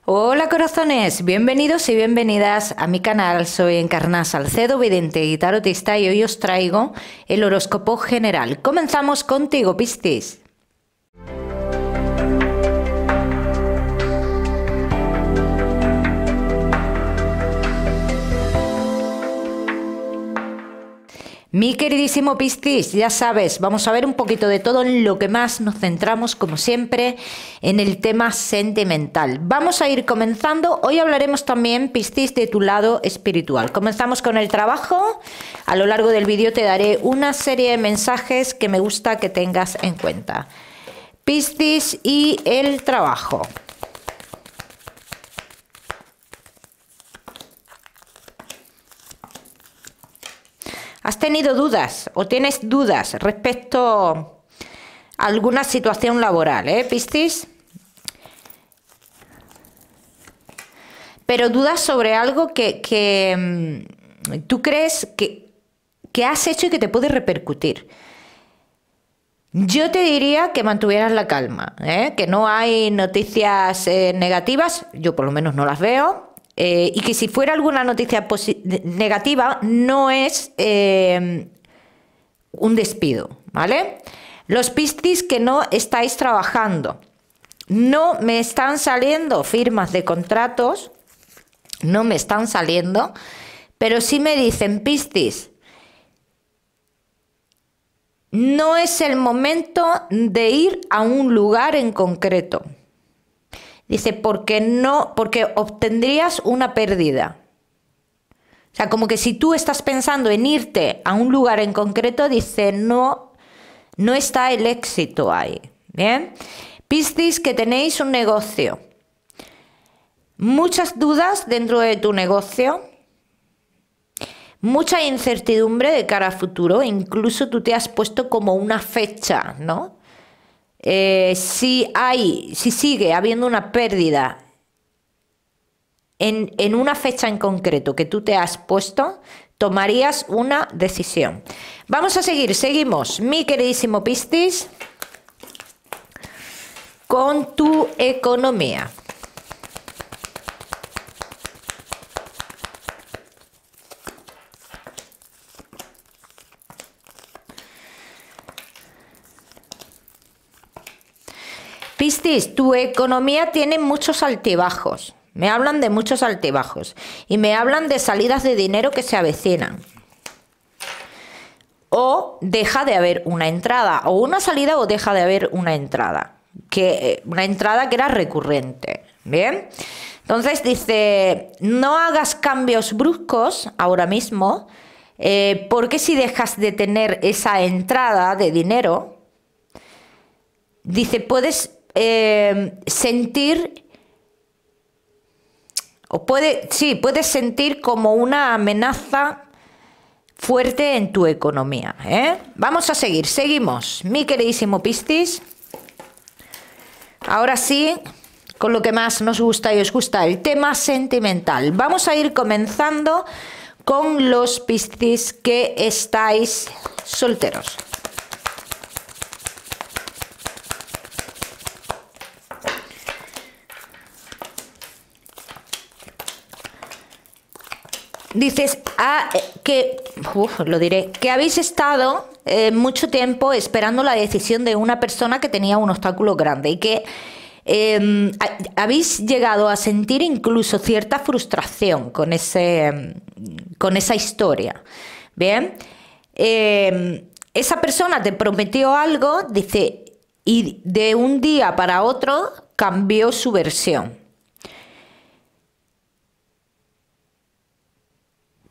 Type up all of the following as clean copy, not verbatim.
Hola corazones, bienvenidos y bienvenidas a mi canal. Soy Encarná Salcedo, vidente y tarotista, y hoy os traigo el horóscopo general. Comenzamos contigo, Piscis. Mi queridísimo Piscis, ya sabes, vamos a ver un poquito de todo, en lo que más nos centramos, como siempre, en el tema sentimental. Vamos a ir comenzando. Hoy hablaremos también, Piscis, de tu lado espiritual. Comenzamos con el trabajo. A lo largo del vídeo te daré una serie de mensajes que me gusta que tengas en cuenta. Piscis y el trabajo. ¿Has tenido dudas o tienes dudas respecto a alguna situación laboral, Piscis? Pero dudas sobre algo que tú crees que has hecho y que te puede repercutir. Yo te diría que mantuvieras la calma, que no hay noticias negativas, yo por lo menos no las veo. Y que si fuera alguna noticia negativa, no es un despido, ¿vale? Los Piscis que no estáis trabajando, no me están saliendo firmas de contratos, no me están saliendo, pero sí me dicen, Piscis, no es el momento de ir a un lugar en concreto. Dice, porque obtendrías una pérdida. O sea, como que si tú estás pensando en irte a un lugar en concreto, dice, no está el éxito ahí. ¿Bien? Piscis, que tenéis un negocio. Muchas dudas dentro de tu negocio. Mucha incertidumbre de cara a futuro. Incluso tú te has puesto como una fecha, ¿no? Si sigue habiendo una pérdida en una fecha en concreto que tú te has puesto, tomarías una decisión. Vamos a seguimos, mi queridísimo Piscis, con tu economía. Piscis, tu economía tiene muchos altibajos. Me hablan de muchos altibajos. Y me hablan de salidas de dinero que se avecinan. O deja de haber una entrada. O una salida o deja de haber una entrada. Una entrada que era recurrente. ¿Bien? Entonces dice, no hagas cambios bruscos ahora mismo. Porque si dejas de tener esa entrada de dinero, dice, puedes sentir, puedes sentir como una amenaza fuerte en tu economía. Vamos a seguimos, mi queridísimo Piscis. Ahora sí, con lo que más nos gusta y os gusta, el tema sentimental. Vamos a ir comenzando con los Piscis que estáis solteros. Dices que habéis estado mucho tiempo esperando la decisión de una persona que tenía un obstáculo grande y que habéis llegado a sentir incluso cierta frustración con esa historia. Bien, esa persona te prometió algo, dice, y de un día para otro cambió su versión.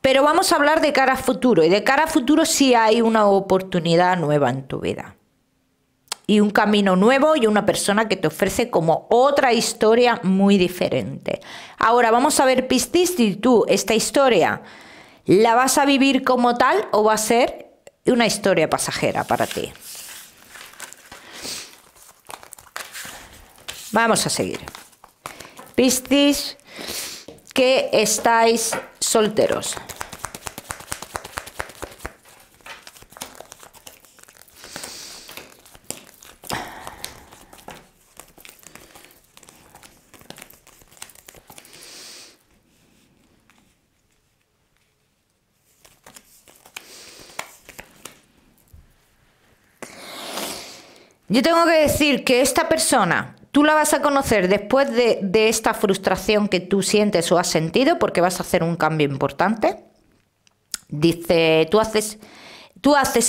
Pero vamos a hablar de cara a futuro, y de cara a futuro sí hay una oportunidad nueva en tu vida. Y un camino nuevo y una persona que te ofrece como otra historia muy diferente. Ahora vamos a ver, Piscis, si tú esta historia la vas a vivir como tal o va a ser una historia pasajera para ti. Vamos a seguir. Piscis, que estáis solteros. Yo tengo que decir que esta persona, tú la vas a conocer después de esta frustración que tú sientes o has sentido, porque vas a hacer un cambio importante. Dice, tú haces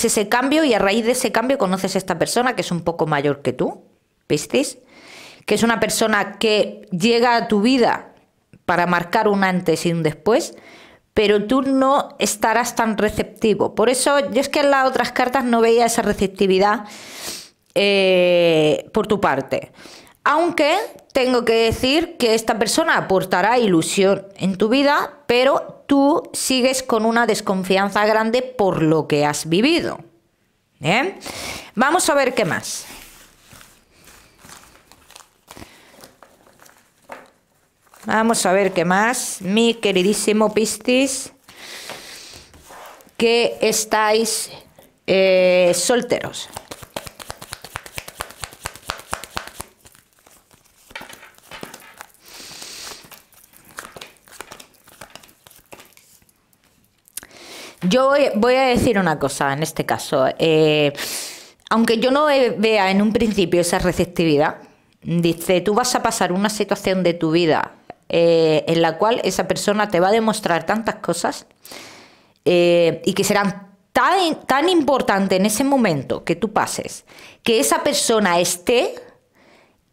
ese cambio y a raíz de ese cambio conoces a esta persona que es un poco mayor que tú, ¿visteis? Que es una persona que llega a tu vida para marcar un antes y un después, pero tú no estarás tan receptivo. Por eso yo es que en las otras cartas no veía esa receptividad por tu parte. Aunque tengo que decir que esta persona aportará ilusión en tu vida, pero tú sigues con una desconfianza grande por lo que has vivido. ¿Bien? Vamos a ver qué más. Vamos a ver qué más, mi queridísimo Piscis, que estáis solteros. Yo voy a decir una cosa en este caso. Aunque yo no vea en un principio esa receptividad, dice, tú vas a pasar una situación de tu vida en la cual esa persona te va a demostrar tantas cosas y que serán tan importantes en ese momento que tú pases, que esa persona esté,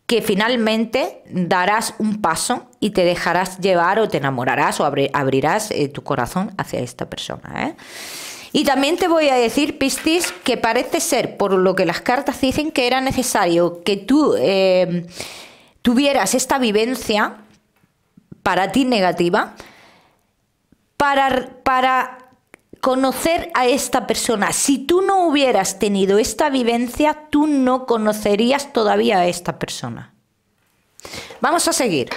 que finalmente darás un paso y te dejarás llevar o te enamorarás o abrirás tu corazón hacia esta persona, ¿eh? Y también te voy a decir, Piscis, que parece ser, por lo que las cartas dicen, que era necesario que tú tuvieras esta vivencia para ti negativa para conocer a esta persona. Si tú no hubieras tenido esta vivencia, tú no conocerías todavía a esta persona. Vamos a seguir.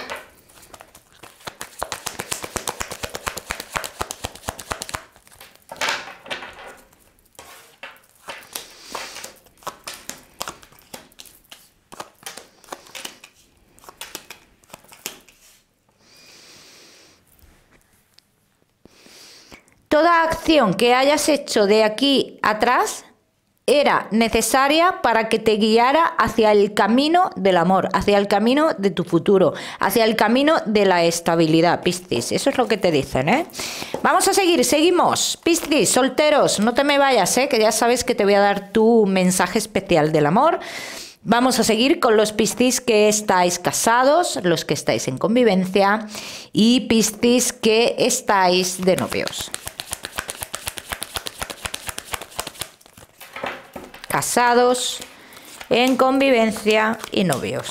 Toda acción que hayas hecho de aquí atrás era necesaria para que te guiara hacia el camino del amor, hacia el camino de tu futuro, hacia el camino de la estabilidad, Piscis. Eso es lo que te dicen, ¿eh? Vamos a seguir, seguimos. Piscis, solteros, no te me vayas, que ya sabes que te voy a dar tu mensaje especial del amor. Vamos a seguir con los Piscis que estáis casados, los que estáis en convivencia y Piscis que estáis de novios. Casados, en convivencia y novios.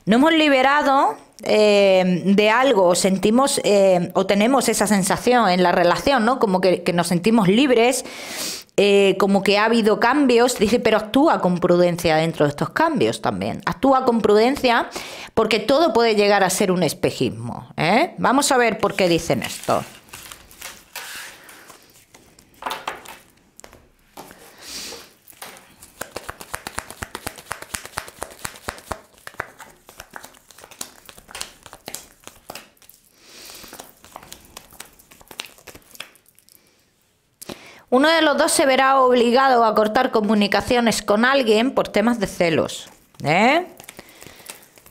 No hemos liberado de algo, o sentimos o tenemos esa sensación en la relación, ¿no? Como que nos sentimos libres, como que ha habido cambios. Dice, pero actúa con prudencia dentro de estos cambios también. Actúa con prudencia porque todo puede llegar a ser un espejismo, ¿eh? Vamos a ver por qué dicen esto. Uno de los dos se verá obligado a cortar comunicaciones con alguien por temas de celos, ¿eh?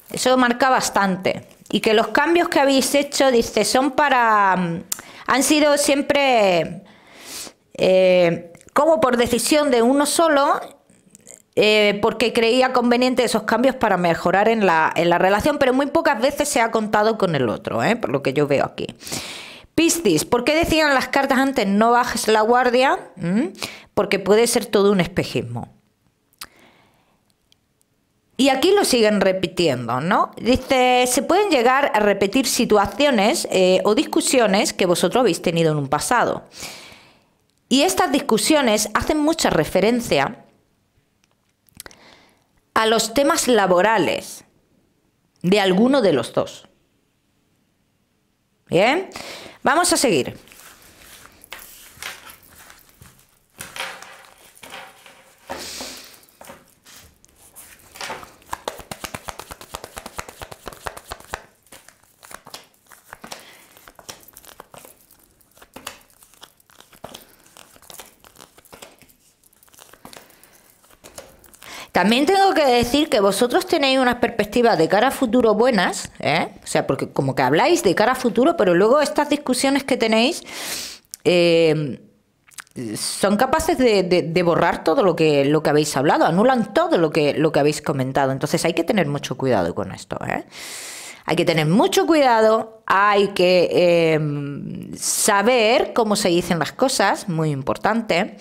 Eso marca bastante. Y que los cambios que habéis hecho, dice, son para... han sido siempre como por decisión de uno solo, porque creía conveniente esos cambios para mejorar en la relación, pero muy pocas veces se ha contado con el otro, por lo que yo veo aquí. Piscis, ¿por qué decían las cartas antes no bajes la guardia? Porque puede ser todo un espejismo. Y aquí lo siguen repitiendo, ¿no? Dice, se pueden llegar a repetir situaciones o discusiones que vosotros habéis tenido en un pasado. Y estas discusiones hacen mucha referencia a los temas laborales de alguno de los dos. Bien, vamos a seguir. También tengo que decir que vosotros tenéis unas perspectivas de cara a futuro buenas, ¿eh? O sea, porque como que habláis de cara a futuro, pero luego estas discusiones que tenéis son capaces de borrar todo lo que habéis hablado, anulan todo lo que habéis comentado. Entonces hay que tener mucho cuidado con esto, ¿eh? Hay que tener mucho cuidado, hay que saber cómo se dicen las cosas, muy importante.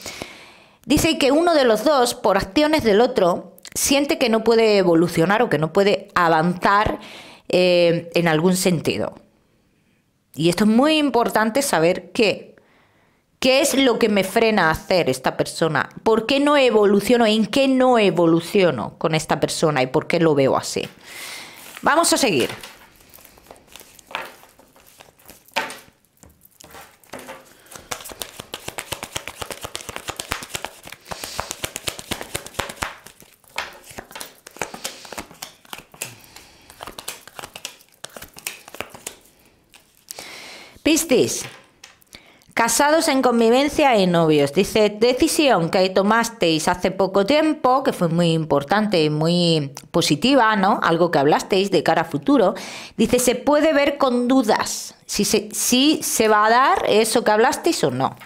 Dice que uno de los dos, por acciones del otro, siente que no puede evolucionar o que no puede avanzar en algún sentido. Y esto es muy importante saber qué es lo que me frena a hacer esta persona, por qué no evoluciono, en qué no evoluciono con esta persona y por qué lo veo así. Vamos a seguir. Piscis, casados en convivencia y novios. Dice, decisión que tomasteis hace poco tiempo, que fue muy importante y muy positiva, ¿no? Algo que hablasteis de cara a futuro. Dice, se puede ver con dudas si se va a dar eso que hablasteis o no.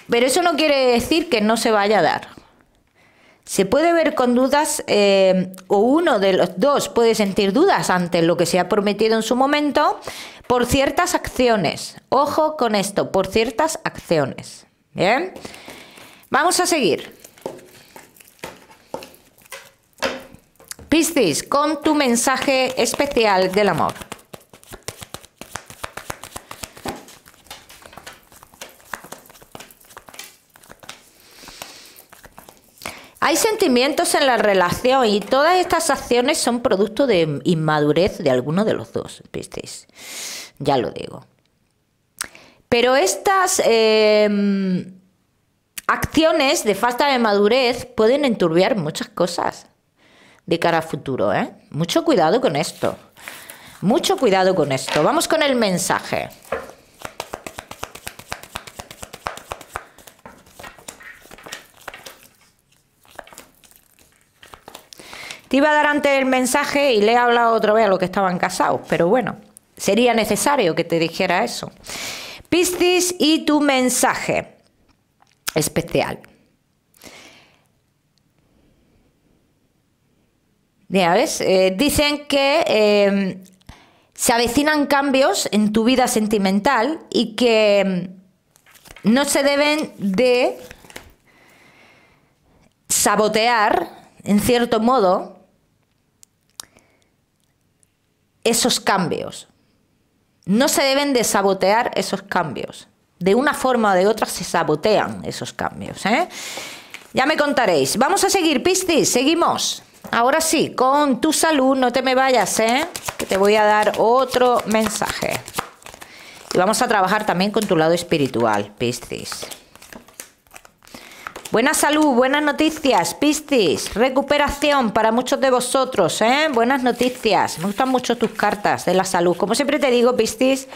Pero eso no quiere decir que no se vaya a dar. Se puede ver con dudas o uno de los dos puede sentir dudas ante lo que se ha prometido en su momento por ciertas acciones. Ojo con esto, por ciertas acciones. Bien, vamos a seguir. Piscis, con tu mensaje especial del amor. Hay sentimientos en la relación y todas estas acciones son producto de inmadurez de alguno de los dos, Piscis. Ya lo digo. Pero estas acciones de falta de madurez pueden enturbiar muchas cosas de cara a futuro, ¿eh? Mucho cuidado con esto. Mucho cuidado con esto. Vamos con el mensaje. Te iba a dar antes el mensaje y le he hablado otra vez a los que estaban casados, pero bueno, sería necesario que te dijera eso. Piscis, y tu mensaje especial. Ya ves, dicen que se avecinan cambios en tu vida sentimental y que no se deben de sabotear, en cierto modo, esos cambios. No se deben de sabotear esos cambios. De una forma o de otra se sabotean esos cambios, ¿eh? Ya me contaréis. Vamos a seguir, Piscis, seguimos. Ahora sí, con tu salud, no te me vayas, ¿eh? Que te voy a dar otro mensaje. Y vamos a trabajar también con tu lado espiritual, Piscis. Buena salud, buenas noticias, Piscis. Recuperación para muchos de vosotros, ¿eh? Buenas noticias. Me gustan mucho tus cartas de la salud. Como siempre te digo, Piscis,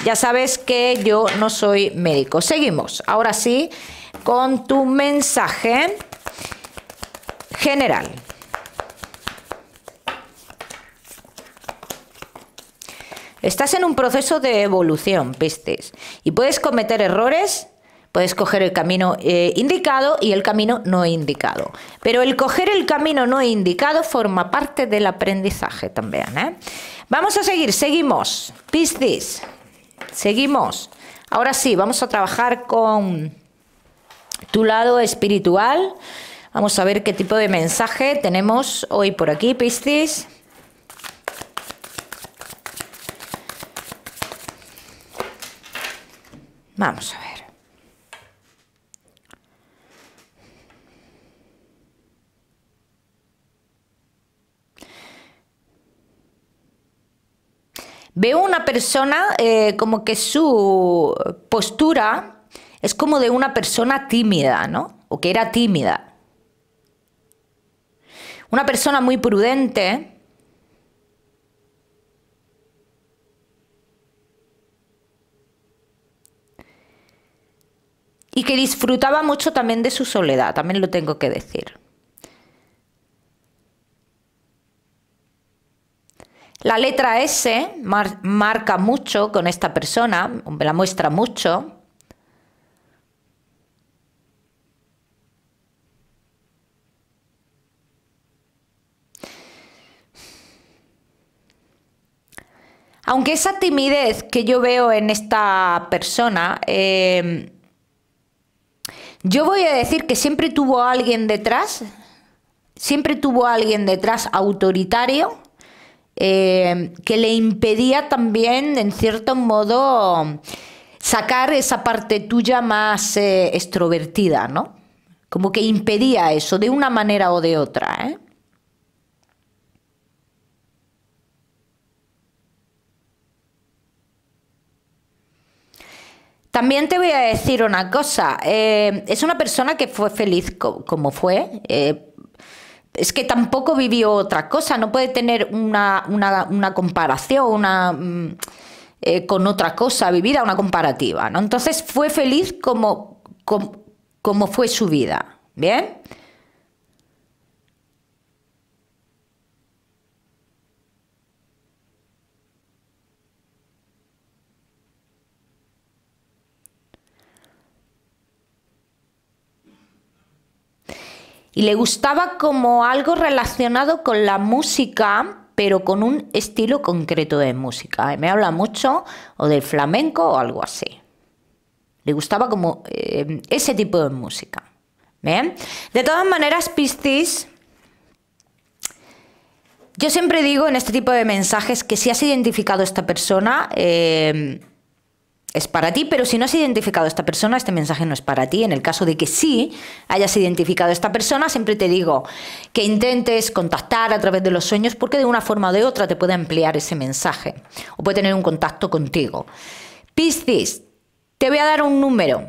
ya sabes que yo no soy médico. Seguimos, ahora sí, con tu mensaje general. Estás en un proceso de evolución, Piscis, y puedes cometer errores. Puedes coger el camino indicado y el camino no indicado. Pero el coger el camino no indicado forma parte del aprendizaje también, ¿eh? Vamos a seguir, seguimos. Piscis, seguimos. Ahora sí, vamos a trabajar con tu lado espiritual. Vamos a ver qué tipo de mensaje tenemos hoy por aquí, Piscis. Vamos a ver. Veo una persona como que su postura es como de una persona tímida, ¿no? O que era tímida. Una persona muy prudente. Y que disfrutaba mucho también de su soledad, también lo tengo que decir. La letra S marca mucho con esta persona, me la muestra mucho. Aunque esa timidez que yo veo en esta persona, yo voy a decir que siempre tuvo a alguien detrás autoritario, que le impedía también, en cierto modo, sacar esa parte tuya más extrovertida, ¿no? Como que impedía eso de una manera o de otra, ¿eh? También te voy a decir una cosa, es una persona que fue feliz como fue, es que tampoco vivió otra cosa, no puede tener una comparación con otra cosa vivida, una comparativa, ¿no? Entonces fue feliz como fue su vida, ¿bien? Y le gustaba como algo relacionado con la música, pero con un estilo concreto de música. Me habla mucho o del flamenco o algo así. Le gustaba como ese tipo de música. ¿Bien? De todas maneras, Piscis, yo siempre digo en este tipo de mensajes que si has identificado a esta persona, es para ti, pero si no has identificado a esta persona, este mensaje no es para ti. En el caso de que sí hayas identificado a esta persona, siempre te digo que intentes contactar a través de los sueños, porque de una forma o de otra te puede ampliar ese mensaje o puede tener un contacto contigo. Piscis, te voy a dar un número,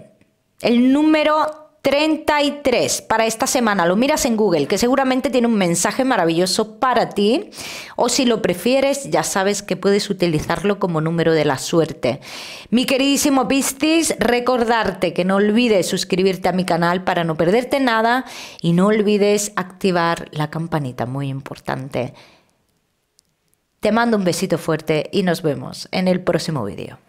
el número 33 para esta semana. Lo miras en Google, que seguramente tiene un mensaje maravilloso para ti, o si lo prefieres, ya sabes que puedes utilizarlo como número de la suerte. Mi queridísimo Piscis, recordarte que no olvides suscribirte a mi canal para no perderte nada y no olvides activar la campanita, muy importante. Te mando un besito fuerte y nos vemos en el próximo vídeo.